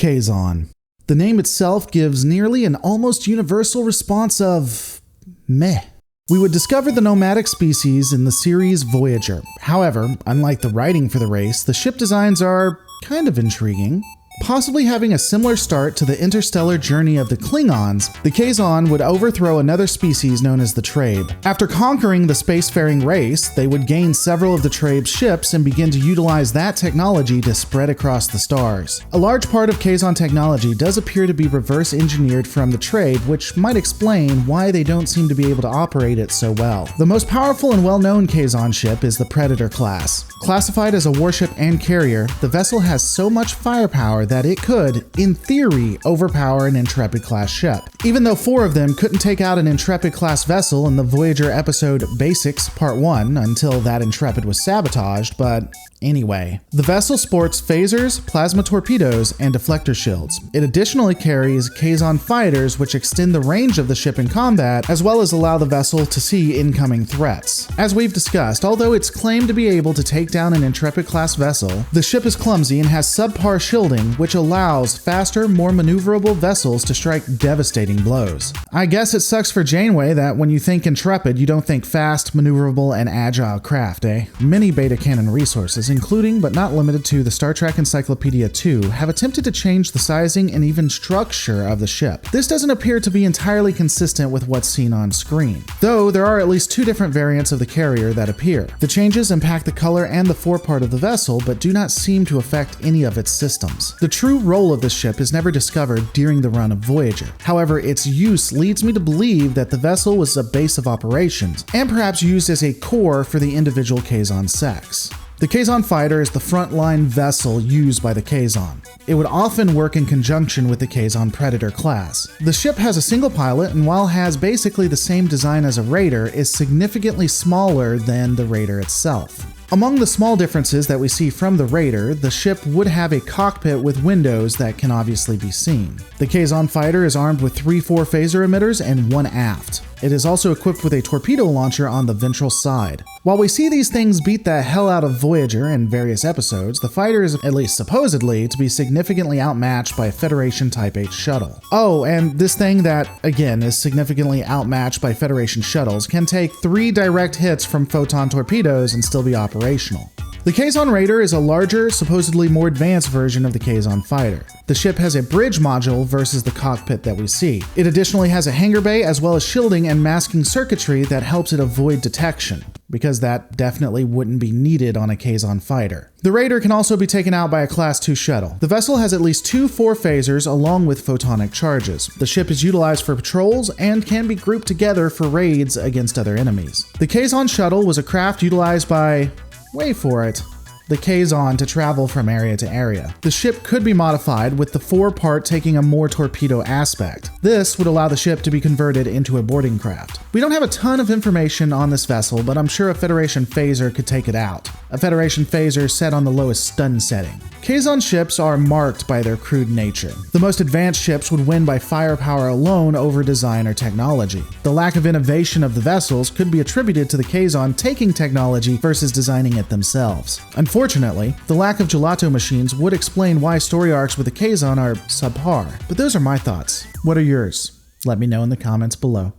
Kazon. The name itself gives nearly an almost universal response of meh. We would discover the nomadic species in the series Voyager. However, unlike the writing for the race, the ship designs are kind of intriguing. Possibly having a similar start to the interstellar journey of the Klingons, the Kazon would overthrow another species known as the Trabe. After conquering the spacefaring race, they would gain several of the Trabe's ships and begin to utilize that technology to spread across the stars. A large part of Kazon technology does appear to be reverse engineered from the Trabe, which might explain why they don't seem to be able to operate it so well. The most powerful and well-known Kazon ship is the Predator class. Classified as a warship and carrier, the vessel has so much firepower that it could, in theory, overpower an Intrepid-class ship. Even though 4 of them couldn't take out an Intrepid-class vessel in the Voyager episode Basics Part 1 until that Intrepid was sabotaged, but anyway. The vessel sports phasers, plasma torpedoes, and deflector shields. It additionally carries Kazon fighters, which extend the range of the ship in combat, as well as allow the vessel to see incoming threats. As we've discussed, although it's claimed to be able to take down an Intrepid-class vessel, the ship is clumsy and has subpar shielding, which allows faster, more maneuverable vessels to strike devastating blows. I guess it sucks for Janeway that when you think Intrepid, you don't think fast, maneuverable, and agile craft, eh? Many beta canon resources, including but not limited to the Star Trek Encyclopedia 2, have attempted to change the sizing and even structure of the ship. This doesn't appear to be entirely consistent with what's seen on screen, though there are at least 2 different variants of the carrier that appear. The changes impact the color and the forepart of the vessel, but do not seem to affect any of its systems. The true role of this ship is never discovered during the run of Voyager. However, its use leads me to believe that the vessel was a base of operations, and perhaps used as a core for the individual Kazon sects. The Kazon fighter is the frontline vessel used by the Kazon. It would often work in conjunction with the Kazon Predator class. The ship has a single pilot, and while has basically the same design as a Raider, is significantly smaller than the Raider itself. Among the small differences that we see from the Raider, the ship would have a cockpit with windows that can obviously be seen. The Kazon fighter is armed with 3 4-phaser emitters and 1 aft. It is also equipped with a torpedo launcher on the ventral side. While we see these things beat the hell out of Voyager in various episodes, the fighter is, at least supposedly, to be significantly outmatched by a Federation Type H shuttle. Oh, and this thing that, again, is significantly outmatched by Federation shuttles can take 3 direct hits from photon torpedoes and still be operational. The Kazon Raider is a larger, supposedly more advanced version of the Kazon fighter. The ship has a bridge module versus the cockpit that we see. It additionally has a hangar bay as well as shielding and masking circuitry that helps it avoid detection, because that definitely wouldn't be needed on a Kazon fighter. The Raider can also be taken out by a Class 2 shuttle. The vessel has at least 2 4-phasers along with photonic charges. The ship is utilized for patrols and can be grouped together for raids against other enemies. The Kazon shuttle was a craft utilized by, wait for it, the Kazon to travel from area to area. The ship could be modified, with the forepart taking a more torpedo aspect. This would allow the ship to be converted into a boarding craft. We don't have a ton of information on this vessel, but I'm sure a Federation phaser could take it out. A Federation phaser set on the lowest stun setting. Kazon ships are marked by their crude nature. The most advanced ships would win by firepower alone over design or technology. The lack of innovation of the vessels could be attributed to the Kazon taking technology versus designing it themselves. Unfortunately, the lack of gelato machines would explain why story arcs with the Kazon are subpar. But those are my thoughts. What are yours? Let me know in the comments below.